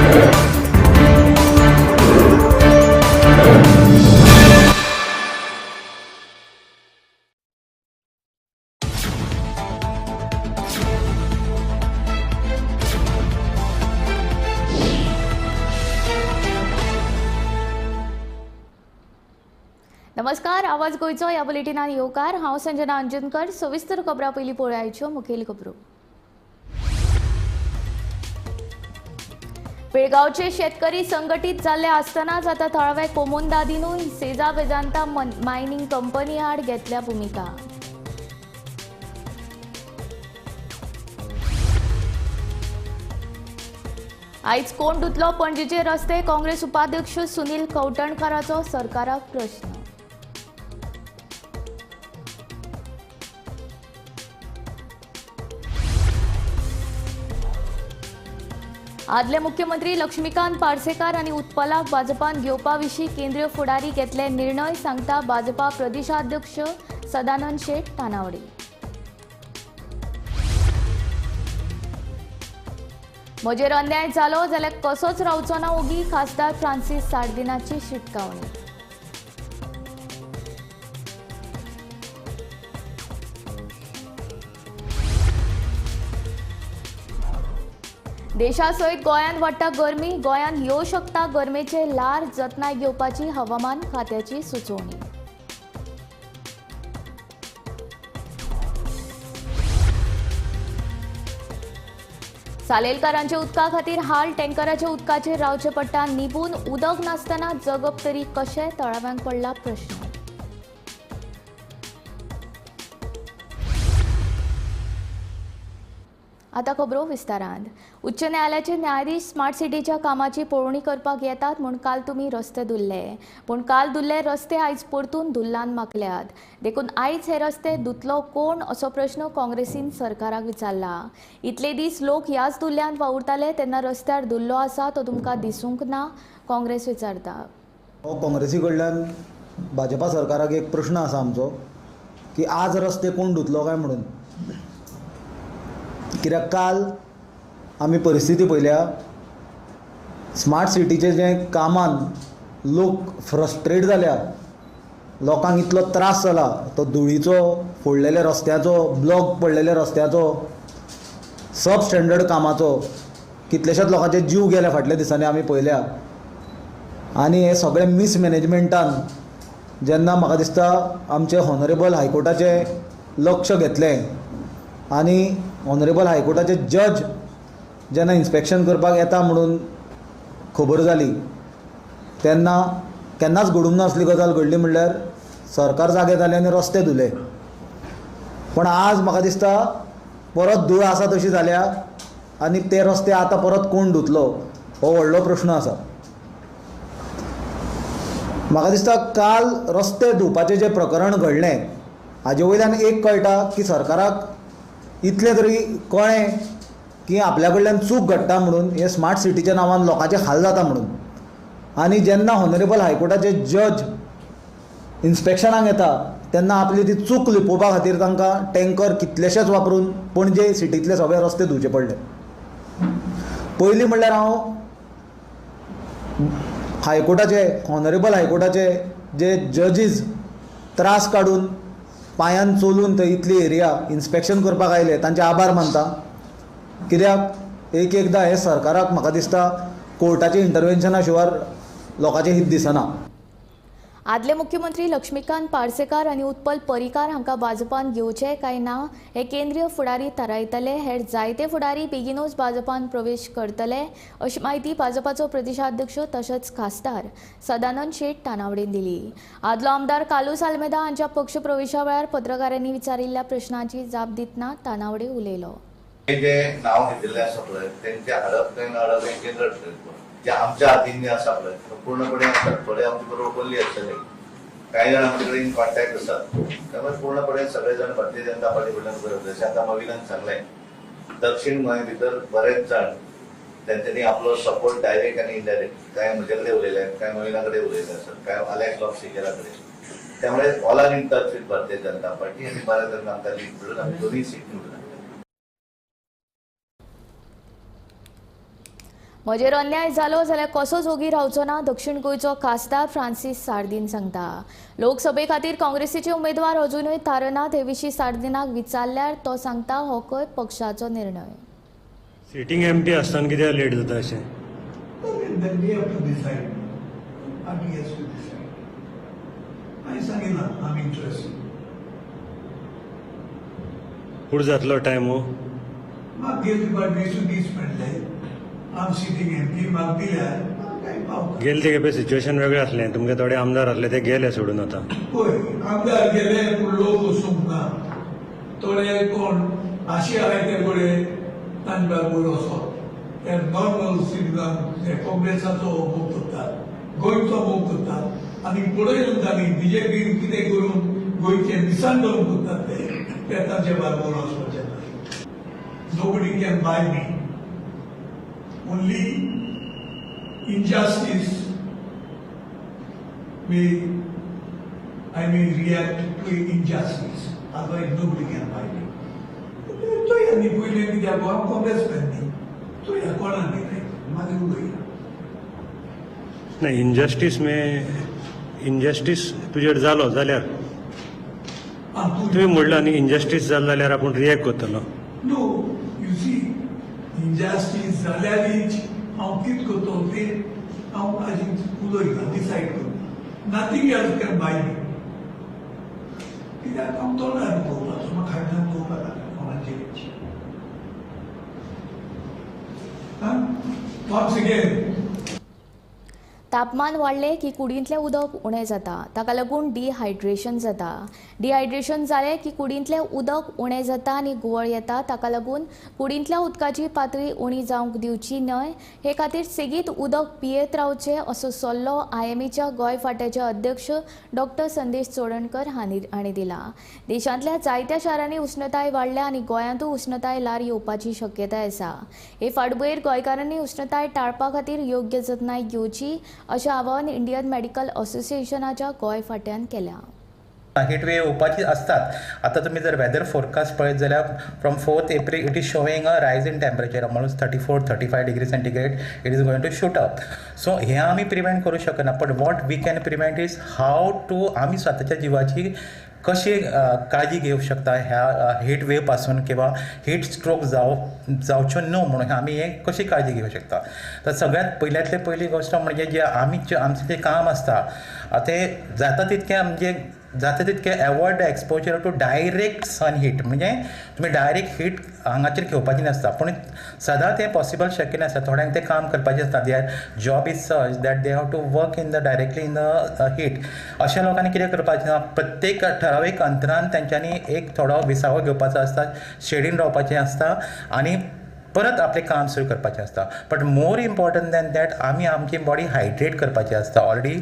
नमस्कार, आवाज गोयचो ह्या बुलेटिनान येवकार। हांव संजना अंजनकर। सविस्तर खबरां पयलीं पळोवयाच्यो मुखेल खबरो। बेळगांवचे शेतकरी संघटीत जाल्ले आसतनाच आतां थळावे कोमुनदादीनूय सेजा वेदांता मायनिंग कंपनी आड घेतल्या भुमिका। आयज कोण धुतलो पणजेचे रस्ते? काँग्रेस उपाध्यक्ष सुनील कवठणकाराचो सरकाराक प्रश्न। आदले मुख्यमंत्री लक्ष्मीकांत पार्सेकार आनी उत्पलाक भाजपान घेवपा विशीं केंद्रीय फुडारी घेतले निर्णय, सांगता भाजपा प्रदेशाध्यक्ष सदानंद शेट तानावडे। म्हजेर अन्याय जालो जाल्यार कसोच रावचो ना ओगी, खासदार फ्रांसीस सार्दिनाची शिटकावणी। देशासयत गोंयांत वाडटा गरमी, गोंयांत येवं शकता गरमेचे ल्हार, जतनाय घेवपाची हवामान खात्याची सुचोवणी। सालेलकारांचे उदका खातीर हाल, टँकराच्या उदकाचेर रावचें पडटा निबून, उदक नासतना जगप तरी कशें? तळाव्यांक पडला प्रश्न। आता खबरो विस्तारांत। उच्च न्यायालयाचे न्यायाधीश स्मार्ट सिटीच्या कामाची पळोवणी करपाक येतात म्हूण काल तुमी रस्ते धुल्ले, पूण काल धुल्ले रस्ते आयज परतून धुल्लान माकल्यात। देखून आयज हे रस्ते धुतलो कोण असो प्रश्न काँग्रेसीन सरकाराक विचारला। इतले दीस लोक ह्याच धुल्ल्यान वावुरताले तेन्ना रस्त्यार धुल्लो आसा तो तुमकां दिसूंक ना? काँग्रेस विचारता। काँग्रेसी कडल्यान भाजपा सरकाराक एक प्रश्न आसा आमचो की आज रस्ते कोण धुतलो काय म्हणून। कित्याक काल आमी परिस्थिती पळयल्या, स्मार्ट सिटीचे जे कामान लोक फ्रस्ट्रेट जाल्या, लोकांक इतलो त्रास जाला तो धुळीचो, फोडलेल्या रस्त्याचो, ब्लॉक पडलेल्या रस्त्याचो, सब स्टँडर्ड कामाचो, कितलेशेच लोकांचे जीव गेले फाटल्या दिसांनी आमी पळयल्या। आनी हे सगळे मिसमॅनेजमेंटान जेन्ना म्हाका दिसता आमचे हॉनरेबल हायकोर्टाचे लक्ष घेतलें आनी ऑनरेबल हायकोर्टाचे जज जेन्ना इन्स्पेक्शन करपाक येता म्हणून खबर जाली तेन्ना केन्नाच घडूंक नासली गजाल घडली म्हणल्यार सरकार जागे जालें आनी रस्ते धुले। पण आज म्हाका दिसता परत धूळ आसा तशी जाल्या आनी ते रस्ते आतां परत कोण धुतलो हो व्हडलो प्रश्न आसा। म्हाका दिसता काल रस्ते धुवपाचें जें प्रकरण घडलें हाजे वयल्यान एक कळटा की सरकाराक इतले तरी कळ्ळें की आपल्या कडल्यान चूक घडटा म्हणून, हे स्मार्ट सिटीच्या नांवान लोकांचे हाल जाता म्हणून। आनी जेन्ना हॉनरेबल हायकोर्टाचे जज इन्स्पेक्शनाक येता तेन्ना आपली ती चूक लिपोवपा खातीर तांकां टँकर कितलेशेच वापरून पणजे सिटींतले सगळे रस्ते धुवचे पडले। पयलीं म्हणल्यार हांव हायकोर्टाचे हॉनरेबल हायकोर्टाचे जे जजीस त्रास काडून पांयान चलून थंय इतली एरिया इन्स्पेक्शन करपाक आयले तांचे आभार मानता। कित्याक एकदां हे सरकाराक म्हाका दिसता कोर्टाचे इंटरव्हेन्शना शिवाय लोकांचें हित दिसना। आदले मुख्यमंत्री लक्ष्मीकांत पार्सेकार आनी उत्पल पर्रीकार हांकां भाजपान घेवचे काय ना हे केंद्रीय फुडारी थारायतले। हेर जायते फुडारी बेगीनूच भाजपान प्रवेश करतले अशी माहिती भाजपाचो प्रदेशाध्यक्ष तशेंच खासदार सदानंद शेट तानावडेन दिली। आदलो आमदार कालूस आल्मेदा हांच्या पक्ष प्रवेशा वेळार पत्रकारांनी विचारिल्ल्या प्रश्नांची जाप दितना तानावडे उलयलो। जे नाव घेतिल्लें आसा पळय तेंचे हाडप काय ना हाडप हें केंद्र ठरयतलो। जे आमच्या हातीन आसा पळय पूर्णपणे आसतात, थोडे आमचे बरोबर बोलली आसतले, काही जाण आमचे कडेन कॉन्टॅक्ट आसात, त्यामुळे पूर्णपणे सगळे जण भारतीय जनता पार्टी कडल्यान करप। जशें आतां मविलान सांगलें दक्षिण गोंय भितर बरेच जाण तेंच्यांनी आपलो सपोर्ट डायरेक्ट आनी इनडायरेक्ट काय म्हजे कडेन उलयले, काय मविला कडेन उलयले आसात, काय अलेक्स लॉक सिकेरा कडेन। त्यामुळे all are in touch with Bharatiya Janata party आनी बऱ्या तरेन आमकां लीड करून आमी दोनूय सीट निवडून म्हजेर अन्याय जालो जाल्यार कसोच ओगी रावचो ना, दक्षिण गोंयचो खासदार फ्रांसीस सार्दिन सांगता. लोकसभे खातीर काँग्रेसीचे उमेदवार अजूनय थारनात हे विशीं सार्दिनाक विचारल्यार तो सांगता हो खंय पक्षाचो निर्णय. सिटींग एमपी आसतना कित्याक लेट जाता अशें? Then we have to decide. Party has to decide. I सांगितलं I'm interested. फुडें जातलो टायम हो? म्हाका गेली पार्टी दिसून दीस मेळ्ळे. I'm sitting MP म्हाका दिल्यार काय पावता. गेले ते खेपे सिच्युएशन वेगळें आसलें. तुमगे थोडे आमदार आसले ते गेले सोडून आतां. पळय आमदार गेले पूण लोक वचूंक ना. थोडे कोण आशी आहाय ते गोडे तांचे बरोबर वचप. ते नॉर्मल सिटीजन ते काँग्रेसाचो मोग करतात, गोंयचो मोग करतात आनी फुडें येवन तांणी बीजेपी कितें करून गोंयचें निसाण करून करतात ते तांचे बरोबर वचपाचें ना. Nobody can buy me. Only injustice I may react to injustice. Otherwise, nobody can buy me. तो यांनी पहिले कित्याक हांव काँग्रेसमॅन न्ही. तो ह्या कोणाक न्ही मागीर उलयना. नाही, इनजस्टीस तुजेर जालो जाल्यार तुवें म्हणलां न्ही, इनजस्टीस जालो जाल्यार आपूण रिएक्ट करतलो. नो यू सी इनजस्टीस जाल्यारीच हांव कितें करतलो ते हांव आजीक उलयना, डिसायड करता. नथींग एल्स कॅन बाय मी. कित्याक हांव तोंडार पळोवपाचो, म्हाका खायल्यान पळोवपाक लागता कोणाचेर. वन्स अगेन तापमान वाडले की कुडींतलें उदक उणें जाता, ताका लागून डिहायड्रेशन जाता. डिहायड्रेशन जालें की कुडींतलें उदक उणें जाता आनी गुवळ येता. ताका लागून कुडींतल्या उदकाची पातळी उणी जावंक दिवची न्हय, हे खातीर सेगीत उदक पियेत रावचें असो सल्लो IMEच्या गोंय फांट्याचे अध्यक्ष डॉ. संदेश चोडणकर हांणी दिला. देशांतल्या जायत्या शारांनी उश्णताय वाडल्या आनी गोंयांतूय उश्णताय ल्हार येवपाची शक्यताय आसा. हे फाटभुंयेर गोंयकारांनी उश्णताय टाळपा खातीर योग्य जतनाय घेवची अशें आवाहन इंडियन मेडिकल असोसिएशनाच्या गोंय फांट्यान केल्या. हीट वेव येवपाची आसतात. आतां तुमी जर वेदर फोरकास्ट पळयत जाल्यार from 4th April it is showing a rise in temperature almost 34-35 degree centigrade. It is going to shoot up. So हे आमी प्रिवेंट करूं शकना. But what we can prevent is how to आमी स्वताच्या जिवाची कशी काळजी घेवंक शकता ह्या हीट वेव पासून किंवा हीट स्ट्रोक जावच्यो न्हू म्हणून आमी हे कशी काळजी घेवंक शकता. तर सगळ्यांत पयल्यातली पयली गोश्ट म्हणजे जे आमचें जें काम आसता तें जाता तितकें avoid the exposure to direct sun heat. म्हणजे तुमी डायरेक्ट हीट हांगाचेर घेवपाची नासता. पूण सदां तें पॉसिबल शक्य नासता. थोड्यांक तें काम करपाचें आसता. Their job is such that they have to work directly in the heat. अशा लोकांनी कितें करपाचें ना, प्रत्येक ठरावीक अंतरान तेंच्यांनी एक थोडो विसावो घेवपाचो आसता, शेडीन रावपाचें आसता आनी परत आपलें काम सुरू करपाचें आसता. But more important than that आमी आमची बॉडी हायड्रेट करपाची आसता. Already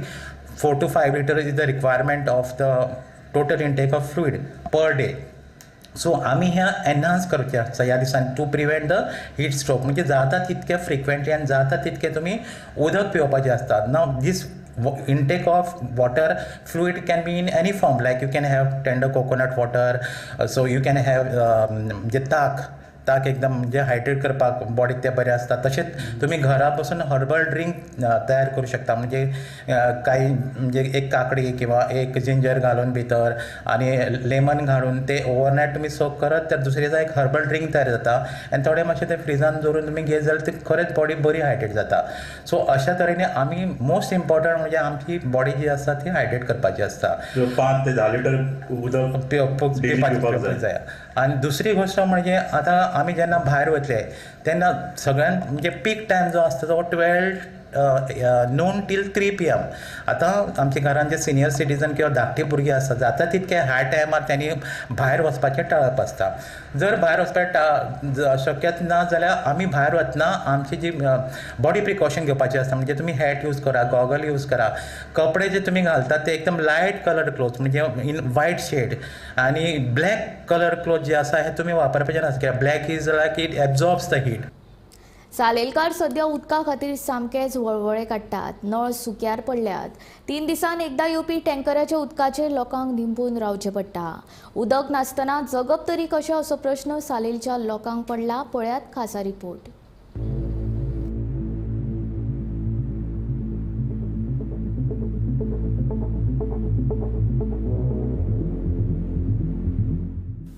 4 to 5 liters is the requirement of the total intake of fluid per day. So आमी ह्या एनहान्स करचें आसता ह्या दिसांनी to prevent the heat stroke. म्हणजे जाता तितके फ्रिक्वेंटली आनी जाता तितके तुमी उदक पिवपाचें आसता. नाव दीस intake of water fluid can be in any form, like you can have tender coconut water, so you can have म्हणजे ताक एकदम म्हणजे हायड्रेट करपाक बॉडीक ते बरें आसता. तशेंच तुमी घरा बसून हर्बल ड्रिंक तयार करूं शकता. म्हणजे काही म्हणजे एक काकडी किंवा एक जिंजर घालून भितर आनी लेमन घालून ते ओवरनायट तुमी सोक करत तर दुसरे दिसा एक हर्बल ड्रिंक तयार जाता आनी थोडे मातशें ते फ्रिजान दवरून तुमी घेत जाल्यार ती खरेंच बॉडी बरी हायड्रेट जाता. सो अशा तरेन आमी मोस्ट इम्पॉर्टंट म्हणजे आमची बॉडी जी आसा ती हायड्रेट करपाची आसता. 5 ते 10 लिटर उदक पिवपाक जाय. आनी दुसरी गोश्ट म्हणजे आतां आमी जेन्ना भायर वतले तेन्ना सगळ्यान म्हणजे पीक टायम जो आसता तो 12 noon till 3 PM. आतां आमच्या घरान जे सिनियर सिटीजन किंवा धाकटी भुरगीं आसता जाता तितके ह्या टायमार त्यांनी भायर वचपाचें टाळप आसता. जर भायर वचपाक शक्यत ना जाल्यार आमी भायर वतना आमची जी बॉडी प्रिकॉशन घेवपाची आसता. म्हणजे तुमी हॅट यूज करा, गॉगल यूज करा. कपडे जे तुमी घालतात ते एकदम लायट कलर क्लोथ म्हणजे इन व्हायट शेड आनी ब्लॅक कलर क्लोथ जे आसा हे तुमी वापरपाचे नासता. कित्याक black is like it absorbs the heat. सालेलकार सध्या उदका खातीर सामकेच वळवळे काडटात. नळ सुक्यार पडल्यात. 3 दिसान एकदा येवपी टँकराच्या उदकाचेर लोकांक निंबून रावचें पडटा. उदक नासतना जगप तरी कशें असो प्रश्न सालेलच्या लोकांक पडला. पळयात खासा रिपोर्ट.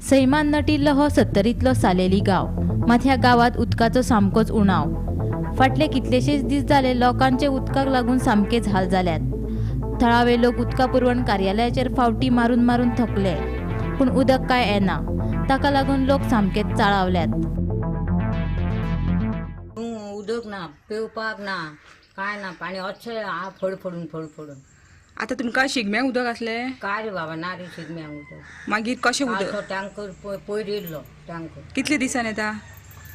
सैमान नटिल्लो हो 70तलो सालेली गांव, मात ह्या गांवांत उदकाचो सामकोच उणाव. फाटले कितलेशेच दीस जाले लोकांचे उदकाक लागून सामकेच हाल जाल्यात. थळावे लोक उदका पुरवण कार्यालयाचेर फावटी मारून मारून थकले, पूण उदक काय येना. ताका लागून लोक सामकेच चाळावल्यात. उदक ना, पेवपाक ना, काय ना, पाणी अच्छे आ फडफडून आता तुमकां शिगम्याक उदक आसलें, काय रे बाबा ना रे शिगम्याक उदक. मागीर कशें काय उदक तो टँकर पयर येयल्लो टँकर कितले दिसान येता?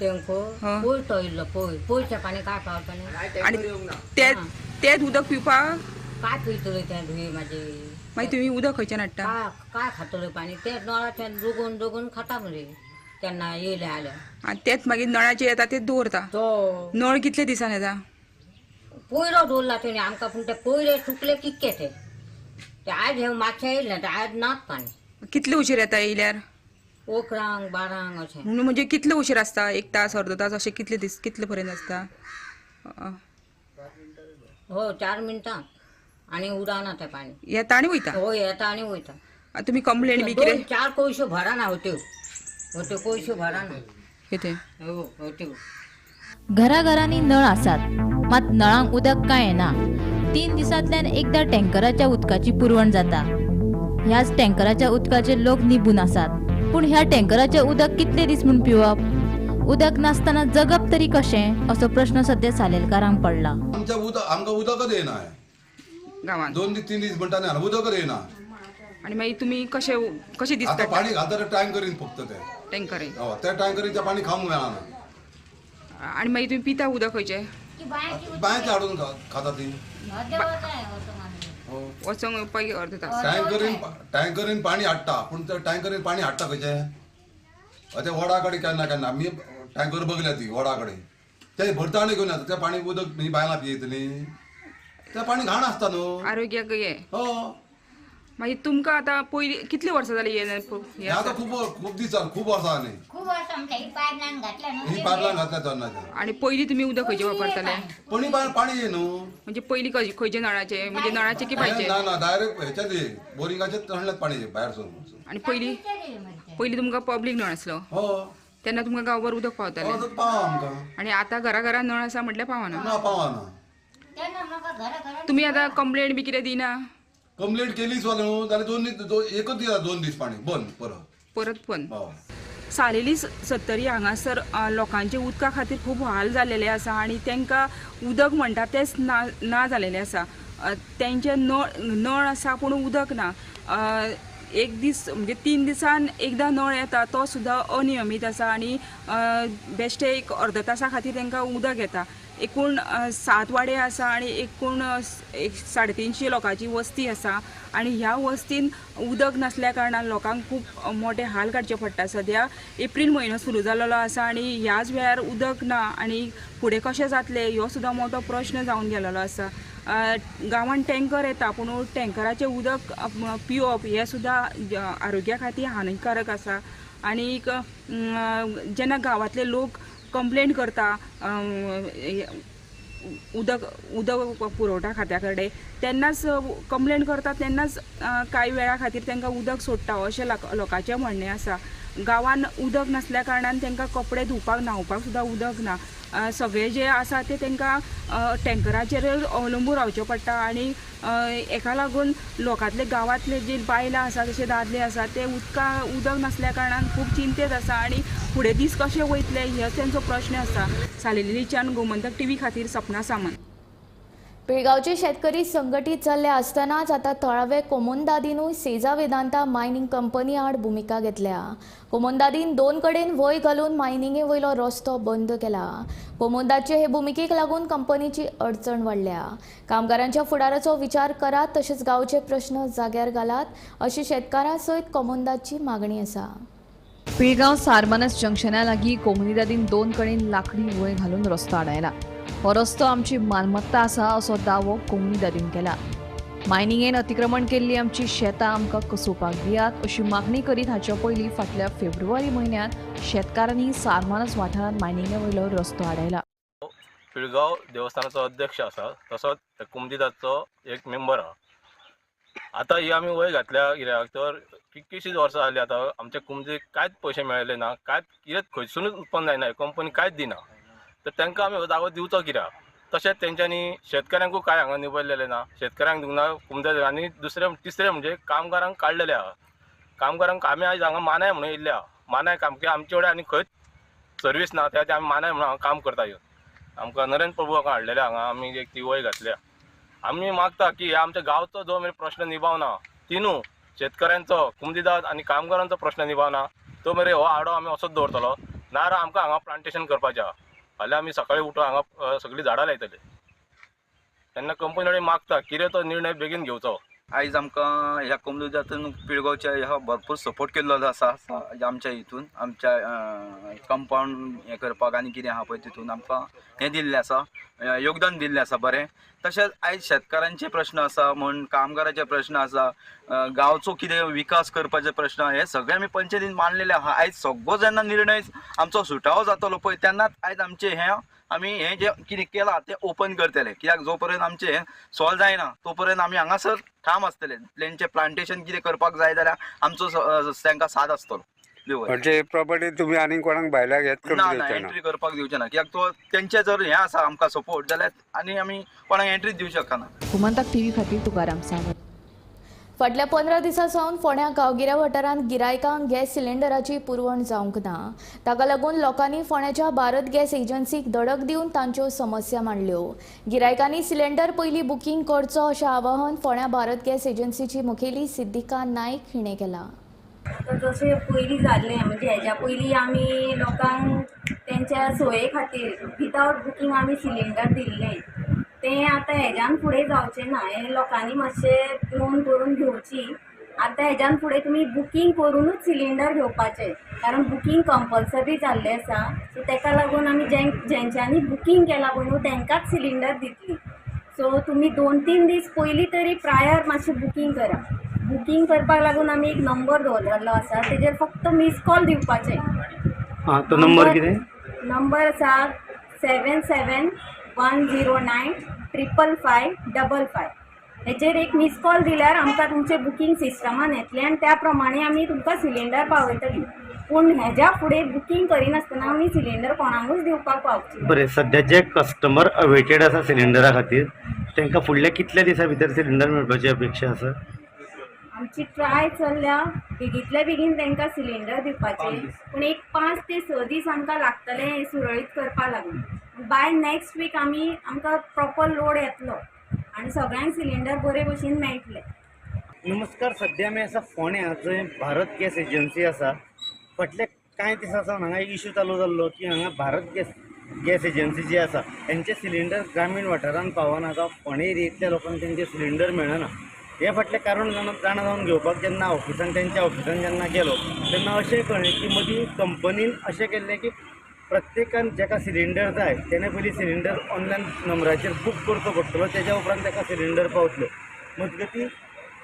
टँकर हं. पयर तो येयल्लो पयरचें पाणी काय पावतालें आनी तेच उदक पिवपाक काय पितले तें धुये म्हाजे मागीर तुमी उदक खंयच्यान हाडटा? काय खातले पाणी ते नळाच्यान दोगून खाता मरे केन्ना येयले आल्या आनी तेच मागीर नळाचेर येता तेच दवरता. तो नळ कितले दिसान येता? पयरो दवरला तेणी आमकां, पूण ते पयरे सुकले कितके ते आज हे मातशें येयले ते आज नात पाणी. कितले उशीर येता येयल्यार? 11-12 अशें. म्हणून म्हणजे कितले उशीर आसता? 1 तास अर्दो तास अशें कितले दीस कितले पर्यंत आसता? हो 4 मिनटां आनी उडाना ते पाणी. येता आनी वयता? हो येता आनी वयता. आनी तुमी कंप्लेंट बी कितें? 2-4 कोयश्यो भराना होत्यो कोयश्यो भराना. कितें? हो होत्यो. घराघरांनी नळ आसात, मात नळांक उदक काय येना. 3 दिसांतल्यान एकदां टँकराच्या उदकाची पुरवण जाता. ह्याच टँकराच्या उदकाचे लोक निबून आसात, पूण ह्या टँकराचें उदक कितले दीस म्हूण पिवप? उदक नासतना जगप तरी कशें असो प्रश्न सध्या सालेलकारांक पडला. आमकां उदकच येना गांवांत 2-3 दीस म्हणटा उदकच येना. आनी मागीर तुमी कशें दीस आता काडटा? पाणी घालता टँकरीन फक्त ते टँकरीन. त्या टँकरीचं पाणी खावंक मेळना. आनी मागीर तुमी पिता उदक खंयचें? बांयचे हाडून खाता ती वचोंक येवपाक अर्दो तास. टँकरीन पाणी हाडटा, पूण त्या टँकरीन पाणी हाडटा खंयचें? ते वडा कडेन केन्ना आमी टँकर बगल्या ती वडा कडेन ते भरता आनी घेवन येता. तें पाणी उदक न्ही बायलां पियेतली, तें पाणी घाण आसता न्हू. आरोग्याक हे हो मागीर तुमकां आतां पयलीं कितले वर्सां जालीं हे आतां खूब दीस जाले, खूब वर्सां जालीं ही पायपलायन घातल्या तेन्नाच्यान. आनी पयलीं तुमी उदक खंयचें वापरताले? पण पाणी ये न्हू. म्हणजे पयलीं खंयचे नळाचे? म्हणजे नळाचे की बायचे? ना डायरेक्ट हेच्यात ये बोरिंगाचे तळ्यात पाणी ये भायरसून. आनी पयलीं तुमकां पब्लीक नळ आसलो हो तेन्ना तुमकां गांवभर उदक पावतालें? पाव आमकां आनी आतां घरा नळ आसा म्हटल्यार पावना? ना पावना. तुमी आतां कंप्लेंट बी कितें दिना? कंप्लेंट केलीच न्हू जाल्यार एकच दिसा 2 दीस पाणी बंद परत पण. हो. सालेली 70 हांगासर लोकांचे उदका खातीर खूब हाल जाल्लेले आसा आनी तांकां उदक म्हणटा तेंच ना जालेलें आसा. तेंचे नळ आसा पूण उदक ना. एक दीस म्हणजे 3 दिसान एकदां नळ येता तो सुद्दां अनियमीत आसा आनी बेश्टे एक अर्द तासा खातीर तांकां उदक येता. एकूण 7 वाडे आसा आनी एकूण 350 लोकांची वस्ती आसा आनी ह्या वस्तीन उदक नासल्या कारणान लोकांक खूब मोठे हाल काडचे पडटा. सद्या एप्रील म्हयनो सुरू जाल्लो आसा आनी ह्याच वेळार उदक ना आनी फुडें कशें जातलें ह्यो सुद्दां मोठो प्रश्न जावन गेलेलो आसा. गांवांत टँकर येता पूण टँकराचें उदक पिवप हें सुद्दां आरोग्या खातीर हानिकारक आसा. आनीक जेन्ना गांवांतले लोक कंप्लेंट करता उदक पुरवठा खात्या कडेन तेन्नाच कंप्लेंट करता तेन्नाच कांय वेळा खातीर तांकां उदक सोडटा अशें लोकांचें म्हणणें आसा. गांवांत उदक नासल्या कारणान तांकां कपडे धुवपाक न्हांवपाक सुद्दां उदक ना. सगळे जे आसा ते तांकां टँकराचेर अवलंबून रावचें पडटा आनी हेका लागून लोकांतले गांवांतले जे बायलां आसा तशे दादले आसा ते उदक नासल्या कारणान खूब चिंतेत आसा आनी फुडें दीस कशे वयतले हो तांचो प्रश्न आसा. सालेलीच्यान गोमंतक टीव्ही खातीर सपना सामंत. पिळगांवचे शेतकरी संघटीत जाल्ले आसतनाच आता थळावे कोमुंदादीनूय सेजा वेदांता मायनिंग कंपनी आड भुमिका घेतल्या. कोमुंदादीन 2 कडेन वय घालून मायनिंगे वयलो रस्तो बंद केला. कोमुंदाचे हे भुमिकेक लागून कंपनीची अडचण वाडल्या. कामगारांच्या फुडाराचो विचार करात तशेंच गांवचे प्रश्न जाग्यार घालात अशी शेतकारां सयत कोमुंदाची मागणी आसा. पिळगांव सारमानस जंक्शना लागीं कोमुनिदादीन 2 कडेन लाकडी वय घालून रस्तो आडायला. हो रस्तो आमची मालमत्ता आसा असो दावो कोमुनिदादीन केला. मायनिंगेन अतिक्रमण केल्ली आमची शेतां आमकां कसोवपाक दियात अशी मागणी करीत हाचे पयलीं फाटल्या फेब्रुवारी म्हयन्यांत शेतकारांनी सारमानस वाठारांत मायनिंगे वयलो रस्तो आडायला. पिळगांव देवस्थानाचो अध्यक्ष आसा तसोच कोमुनिदादचो एक मेंबर आहा. आतां ही आमी वय घातल्या कित्याक तर कितकीशींच वर्सां जालीं आतां आमच्या कुमजेक कांयच पयशे मेळिल्ले ना, कांयच कितेंच खंयसूनच उत्पन्न जायना, कंपनी कांयच दिना. तर तांकां आमी हो जागो दिवचो कित्याक? तशेंच तेंच्यांनी शेतकऱ्यांकूय कांय हांगा निवडलेलें ना, शेतकऱ्यांक दिवना कुमजे. आनी तिसरें म्हणजे कामगारांक काडलेले आहा. कामगारांक आमी आयज हांगा मानाय म्हणून येयल्ले आहा. मानाय काम की आमचे कडेन आनी खंयच सर्वीस ना, त्या आमी मानाय म्हणून हांगा काम करता येवन. आमकां नरेंद्र प्रभू हाडलेले हांगा, आमी एक ती वय घातल्या. आमी मागता की हे आमच्या गांवचो जो मेरेन प्रश्न निभावना, तिनू शेतकऱ्यांचो, कुमदीदार आनी कामगारांचो प्रश्न निभावना, तो मेरेन हो आडो आमी असोच दवरतलो. नार आमकां हांगा प्लांटेशन करपाचें आहा. फाल्यां आमी सकाळीं उठून हांगा सगळीं झाडां लायतले. तेन्ना कंपनी कडेन मागता कितें तो निर्णय बेगीन घेवचो. आयज आमकां ह्या कम्युनिटींतून पिळगांवच्या ह्या भरपूर सपोर्ट केल्लो आसा आमच्या हितून, आमच्या कंपाउंड हें करपाक आनी कितें आहा पळय तितून आमकां हें दिल्लें आसा, योगदान दिल्लें आसा बरें. तशेंच आयज शेतकारांचे प्रश्न आसा म्हण, कामगारांचे प्रश्न आसा, गांवचो कितें विकास करपाचे प्रश्न, हे सगळे आमी पंचायतीन मांडलेले आहा. आयज सगळो जेन्ना निर्णय आमचो सुटावो जातलो पळय तेन्नाच आयज आमचें हें आमी हें जें कितें केलां तें ओपन करतले. कित्याक जो पर्यंत आमचें हें सॉल्व जायना तो पर्यंत आमी हांगासर ठाम आसतले. तेंचें प्लांटेशन कितें करपाक जाय जाल्यार आमचो तांकां साथ आसतलो. म्हणजे प्रॉपर्टी तुमी आनी कोणाक भायल्याक हेच ना एंट्री करपाक दिवचे ना. कित्याक तो तेंचे जर हें आसा आमकां सपोर्ट जाल्यार आनी आमी कोणाक एंट्री दिवंक शकना. गोमंतक टीव्ही खातीर तुकाराम सावंत. फाटल्या 15 दिसां सावन फोंड्या गांवगिऱ्या वाठारांत गिरायकांक गॅस सिलिंडराची पुरवण जावंक ना. ताका लागून लोकांनी फोंड्याच्या भारत गॅस एजन्सीक धडक दिवन तांच्यो समस्या मांडल्यो. गिरायकांनी सिलिंडर पयलीं बुकींग करचो अशें आवाहन फोंड्या भारत गॅस एजन्सीची मुखेली सिद्धिका नायक हिणें केलां. जशें पयलीं जाल्लें म्हणजे हेज्या पयलीं आमी लोकांक तेंच्या सोये खातीर विदावट बुकींग आमी सिलिंडर दिल्लें. तें आतां हेज्यान फुडें जावचें ना. हें लोकांनी मातशें नोंद करून घेवची. आतां हेज्यान फुडें तुमी बुकींग करूनच सिलिंडर घेवपाचें, कारण बुकींग कंपल्सरी जाल्लें आसा. सो तेका लागून आमी जेंच्यांनी बुकींग केलां पळय न्हू तेंकांच सिलिंडर दितली. सो तुमी 2-3 दीस पयलीं तरी प्रायर मातशें बुकींग करा. बुकींग करपाक लागून आमी एक नंबर दवरलेलो आसा, तेजेर फक्त मिस कॉल दिवपाचें. तो नंबर कितें? नंबर आसा 77-109-55555. हेचेर एक मिस कॉल दिल्यार आमकां तुमचें बुकींग सिस्टमान येतलें आनी त्या प्रमाणे आमी तुमकां सिलिंडर पावयतलीं. पूण हेज्या फुडें बुकींग करिनासतना आमी सिलिंडर कोणाकूच दिवपाक पावची. बरें, सध्या जे कस्टमर अवेटेड आसा सिलिंडरा खातीर तांकां फुडल्या कितल्या दिसां भितर सिलिंडर मेळपाची अपेक्षा आसा? आमची ट्राय चल्ल्या बेगींतल्या बेगीन तांकां सिलिंडर दिवपाचें. पूण एक 5 ते 6 दीस आमकां लागतले हें सुरळीत करपा लागून. बाय नेक्स्ट वीक आमकां प्रॉपर लोड येतलो आनी सगळ्यांक सिलिंडर बरे भशेन मेळटले. नमस्कार, सध्या आमी आसा फोंड्या जंय भारत गॅस एजन्सी आसा. फाटले कांय दिसा सावन हांगा एक इश्यू चालू जाल्लो की हांगा भारत गॅस एजन्सी जी आसा तेंचे सिलिंडर ग्रामीण वाठारांत पावना. जावं फोंड्या एरियेंतल्या लोकांक तेंचे सिलिंडर मेळना. हे फाटलें कारण जाणा जावन घेवपाक जेन्ना तेंच्या ऑफिसान जेन्ना गेलो तेन्ना अशें कळ्ळें की मदीं कंपनीन अशें केल्लें की प्रत्येकान जाका सिलिंडर जाय तेणे पयलीं सिलिंडर ऑनलायन नंबराचेर बूक करचो पडटलो, तेज्या उपरांत ताका सिलिंडर पावतलो. मजगतीं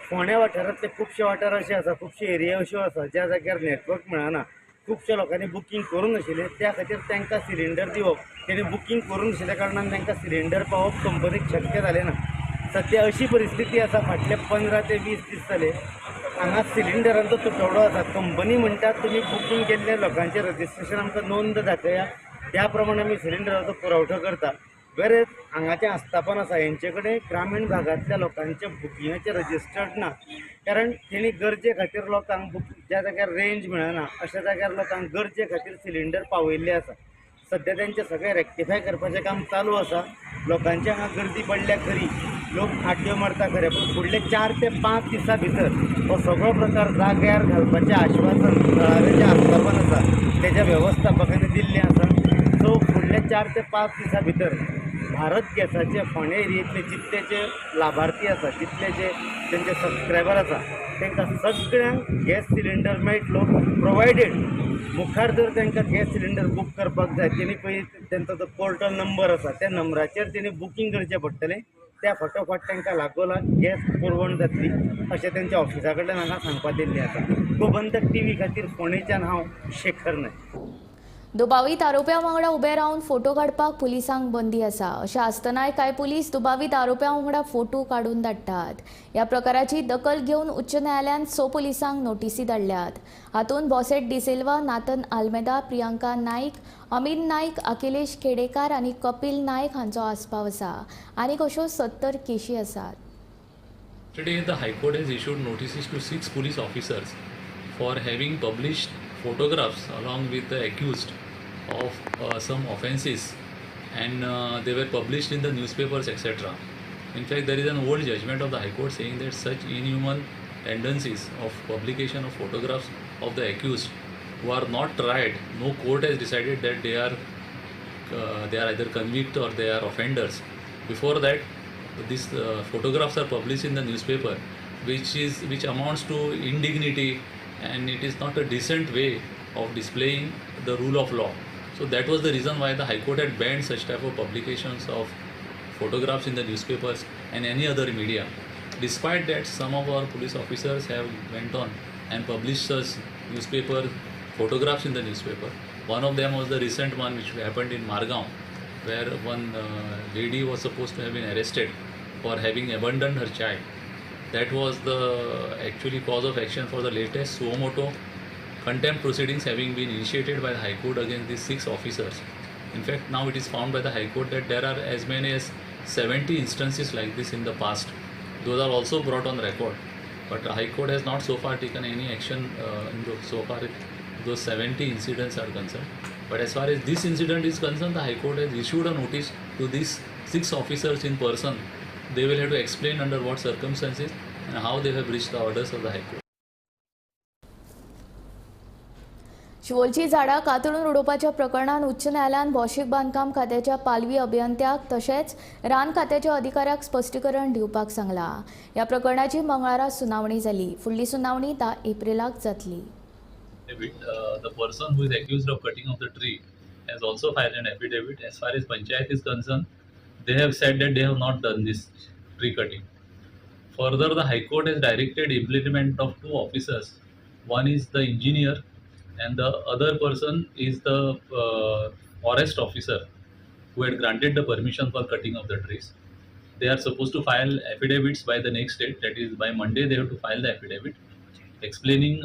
फोंड्या वाठारांतले खुबशे वाठार अशे आसा, खुबशे एरिया अश्यो आसा ज्या जाग्यार नेटवर्क मेळना. खुबशे लोकांनी बुकींग करूं नाशिल्लें, त्या खातीर तांकां सिलिंडर दिवप, तेणी बुकींग करूं नाशिल्ल्या कारणान तांकां सिलिंडर पावप कंपनीक शक्य जालें ना. सध्या अशी परिस्थिती आसा, फाटले 15 ते 20 दीस जाले हांगा सिलिंडरांचो तुटवडो आसा. कंपनी म्हणटात तुमी बुकींग केल्ल्या लोकांचें रजिस्ट्रेशन आमकां नोंद दाखया, त्या प्रमाणे आमी सिलिंडराचो पुरवठो करता. बरें, हांगाचें आस्थापन आसा हेंचे कडेन ग्रामीण भागांतल्या लोकांच्या बुकिंगाचें रजिस्टर्ड ना. कारण तेणी गरजे खातीर लोकांक ज्या जाग्यार रेंज मेळना अशा जाग्यार लोकांक गरजे खातीर सिलिंडर पावयल्ले आसा. सध्या तेंचें सगळें रेक्टिफाय करपाचें काम चालू आसा. लोकांची हांगा गर्दी पडल्या खरी, लोक आड्ड्यो मारता खरे, पूण फुडले 4 ते 5 दिसां भितर हो सगळो प्रकार जाग्यार घालपाचें आश्वासन थळावें जें आस्थापन आसा तेज्या वेवस्थापकांनी दिल्लें आसा. सो फुडले 4 ते 5 दिसां भितर भारत गॅसाचे फोंड्या एरियेंतले जितलेचे लाभार्थी आसा, जितलेचे तेंचे सबस्क्रायबर आसा तांकां सगळ्यांक गॅस सिलिंडर मेळटलो. प्रोवायडेड मुखार जर तांकां गॅस सिलिंडर बूक करपाक जाय तेणी पयलीं तेंचो जो पोर्टल नंबर आसा त्या नंबराचेर तेणी बुकींग करचें पडटलें. त्या फाटोफाट तांकां लागोलाग गॅस पुरवण जातली अशें तेंच्या ऑफिसा कडल्यान हांगा सांगपाक दिल्लें आसा. गोमंतक टीव्ही खातीर फोंडेच्यान हांव शेखर नायक. दुबावीत आरोप्यां वांगडा उबे रावन फोटो काडपाक पुलिसांक बंदी आसा. अशें आसतनाय कांय पुलीस दुबावीत आरोप्यां वांगडा फोटो काडून धाडटात. ह्या प्रकाराची दखल घेवन उच्च न्यायालयान 6 पुलिसांक नोटीसी धाडल्यात. हातूंत बॉसेट डिसिल्वा, नाथन आल्मेदा, प्रियांका नाईक, अमीन नाईक, अखिलेश खेडेकार आनी कपिल नाईक हांचो आस्पाव आसा. आनीक अश्यो 70 केशी आसात. Today, the High Court has issued notices to 6 police officers for having published photographs along with the accused of some offences, and they were published in the newspapers, etc. In fact, there is an old judgment of the High Court saying that such inhuman tendencies of publication of photographs of the accused who are not tried, no court has decided that they are either convict or they are offenders. Before that, these photographs are published in the newspaper, which amounts to indignity, and it is not a decent way of displaying the rule of law. So that was the reason why the High Court had banned such type of publications of photographs in the newspapers and any other media. Despite that, some of our police officers have went on and published such newspaper photographs in the newspaper. One of them was the recent one which happened in Margao, where one lady was supposed to have been arrested for having abandoned her child. That was the actually cause of action for the latest suo moto contempt proceedings having been initiated by the High Court against these 6 officers. In fact, now it is found by the High Court that there are as many as 70 instances like this in the past. Those are also brought on record, but the High Court has not so far taken any action so far those 70 incidents are concerned. But as far as this incident is concerned, the High Court has issued a notice to these 6 officers in person. They will have to explain under what circumstances and how they have breached the orders of the High Court. शिवोलची झाडां कातरून उडोवपाच्या प्रकरणात उच्च न्यायालयान भौशीक बांदकाम खात्याच्या पालवी अभियंत्याक तशेंच रान खात्याच्या अधिकाऱ्याक स्पश्टीकरण दिवपाक सांगला. ह्या प्रकरणाची मंगळारा सुनावणी जाली. फुडली सुनावणी 10 एप्रिलाक जातली. The person who is accused of cutting of the tree has also filed an affidavit. As far as Panchayat is concerned, they have said that they have not done this tree cutting. Further, the High Court has directed implement of 2 officers. One is the engineer and the other person is the forest officer who had granted the permission for cutting of the trees. They are supposed to file affidavits by the next date, that is by Monday they have to file the affidavit explaining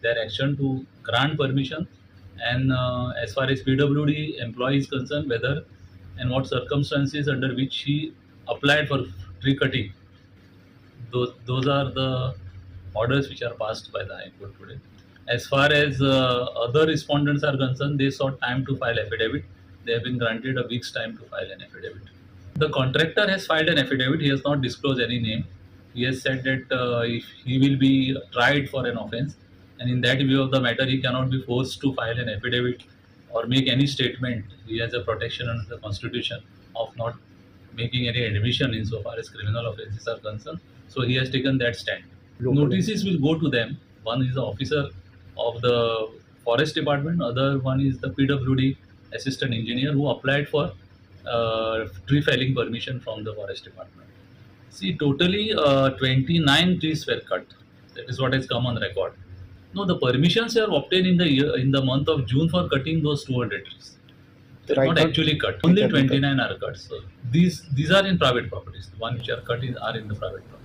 their action to grant permission, and as far as PWD employee is concerned, whether and what circumstances under which he applied for tree cutting. Those are the orders which are passed by the High Court today. As far as other respondents are concerned, they sought time to file affidavit. They have been granted a week's time to file an affidavit. The contractor has filed an affidavit. He has not disclosed any name. He has said that if he will be tried for an offence, and in that view of the matter, he cannot be forced to file an affidavit or make any statement. He has a protection under the Constitution of not making any admission insofar as criminal offences are concerned. So he has taken that stand. Notices will go to them. One is the officer of the Forest Department, other one is the PWD assistant engineer who applied for tree felling permission from the Forest Department. See, totally 29 trees were cut. That is what has come on record. No, the permissions are obtained in the month of June for cutting those 200 trees. They are not actually cut. Only 29 are cut. So these are in private properties. The ones which are cut are in the private properties.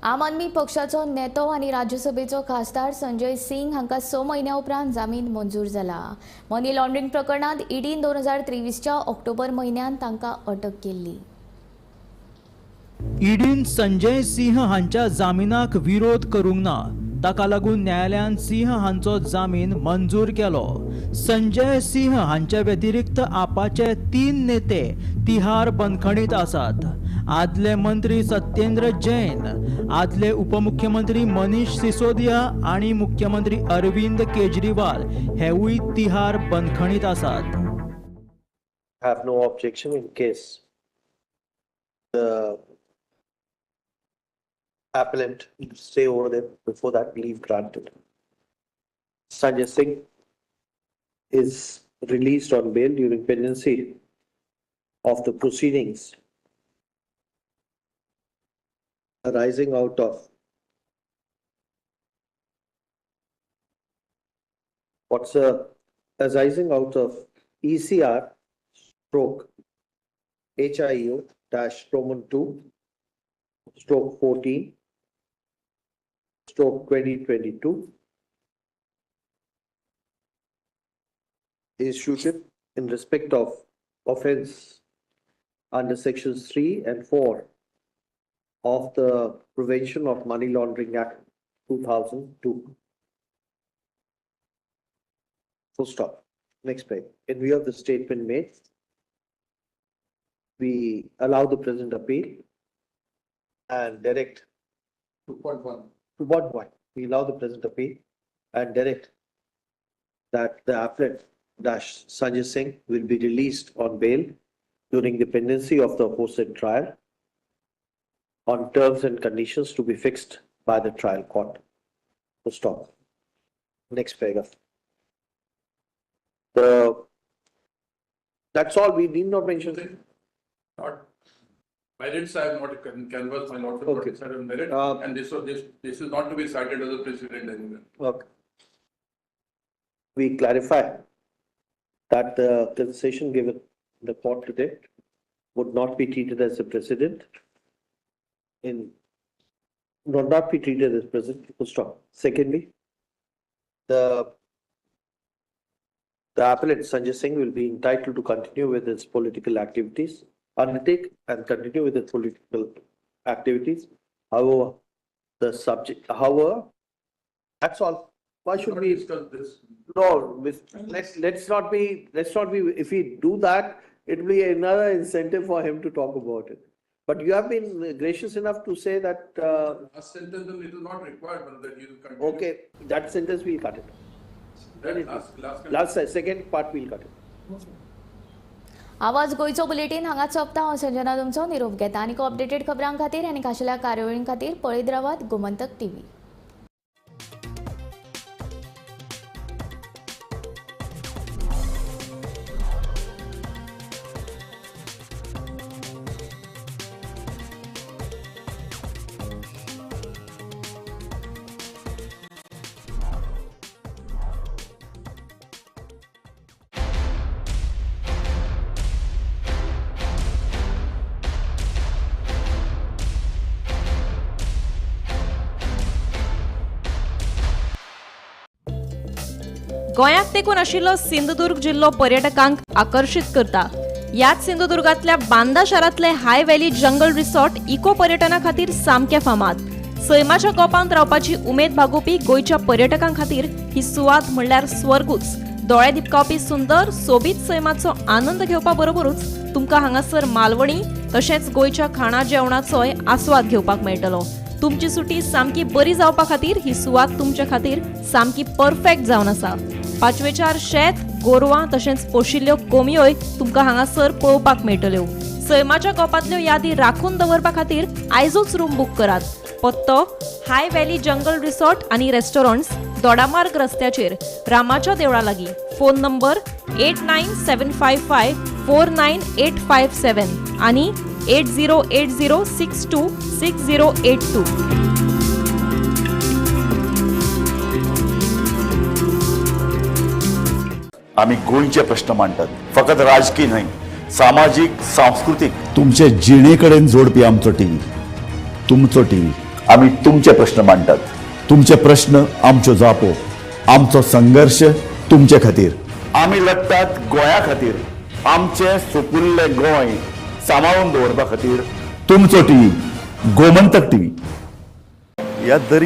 आम आदमी पक्षाचो नेतो आनी राज्यसभेचो खासदार संजय सिंग हांकां 6 म्हयन्या उपरांत जामीन मंजूर जाला. मनी लॉन्ड्रिंग प्रकरणात ईडीन 2023च्या ऑक्टोबर म्हयन्यात तांकां अटक केल्ली. ईडीन संजय सिंह हांच्या जामिनाक विरोध करूंक ना. ताका लागून न्यायालयान सिंह हांचो जामीन मंजूर केलो. संजय सिंह हांच्या व्यतिरिक्त आपाचे 3 नेते तिहार बंदखणीत आसात. आदले मंत्री सत्येंद्र जैन, आदले उपमुख्यमंत्री मनीष सिसोदिया आणि मुख्यमंत्री अरविंद केजरीवाल हेवूय तिहार बंदखणीत आसात. Have no objection in case the appellant stay over there before that leave granted. Sanjay Singh is released on bail during pendency of the proceedings arising out of what's a arising out of ECR stroke HIO dash Roman 2 stroke 14 stroke 2022 issued in respect of offence under sections 3 and 4 of the Prevention of Money Laundering Act 2002. Full stop. Next page. In view of the statement made, we allow the present appeal and direct 2.1. 2.1. We allow the present appeal and direct that the applicant dash Sanjay Singh will be released on bail during the pendency of the aforesaid trial on terms and conditions to be fixed by the trial court. Full stop. Next paragraph. That's all. We need not mention it. Not merits. I have not canvassed my lordship Okay. what is merit, and this is not to be cited as a precedent anywhere. Okay. We clarify that the concession given in the court today would not be treated as a precedent would not be treated as precedent. Full stop. Secondly, the appellant Sanjay Singh will be entitled to continue with his political activities, undertake and continue with his political activities. However, that's all. Why should we discuss this? No, let's not be, if we do that, it will be another incentive for him to talk about it. But you have been gracious enough to say that, Last sentence, then it is not required, but that you continue. okay, that sentence we'll cut it. Last Second part we'll cut it. आवाज गोयचो bulletin हांगाच सोंपता. हांव संजना तुमचो निरोप घेता आनी updated खबरां खातीर आनी खाशेल्या कार्यावळीं खातीर पळयत रावात गोमंतक TV. गोंयाक तेंकून आशिल्लो सिंधुदुर्ग जिल्लो पर्यटकांक आकर्षित करता. ह्याच सिंधुदुर्गांतल्या बांदा शारांतले हाय व्हॅली जंगल रिसॉर्ट इको पर्यटना खातीर सामके फामाद. सैमाच्या कोपांत रावपाची उमेद भागोवपी गोंयच्या पर्यटकां खातीर ही सुवात म्हणल्यार स्वर्गूच. दोळे दिपकावपी सुंदर सोबीत सैमाचो आनंद घेवपा बरोबरूच तुमकां हांगासर मालवणी तशेंच गोंयच्या खाणा जेवणाचोय आस्वाद घेवपाक मेळटलो. तुमची सुटी सामकी बरी जावपा खातीर ही सुवात तुमच्या खातीर सामकी परफेक्ट जावन आसा. पाचवेचार शेत गोरवां तशेंच पोशिल्ल्यो कोंबयोय तुमकां हांगासर पळोवपाक मेळटल्यो. सैमाच्या कोपांतल्यो यादी राखून दवरपा खातीर आयजूच रूम बूक करात. पत्तो हाय व्हॅली जंगल रिसॉर्ट आनी रेस्टॉरंट्स, दोडामार्ग रस्त्याचेर, रामाच्या देवळा लागीं. फोन नंबर 8975549857 आनी 8080626082. आम्ही गोंयचे प्रश्न मांडटात, फकत राजकीय न्हय, सामाजीक सांस्कृतिक. तुमचे जिणेकडेन जोडपी आमचो टीव्ही, तुमचो टीव्ही. आम्ही तुमचे प्रश्न मांडटात. तुमचे प्रश्न आमच्यो जापो, आमचो संघर्ष तुमचे खातीर. आम्ही लढटात गोंया खातीर. आमचे सोपुल्ले गोंय सांबाळून दवरपा खातीर. तुमचो टीव्ही, गोमंतक टीव्ही. ह्या दरी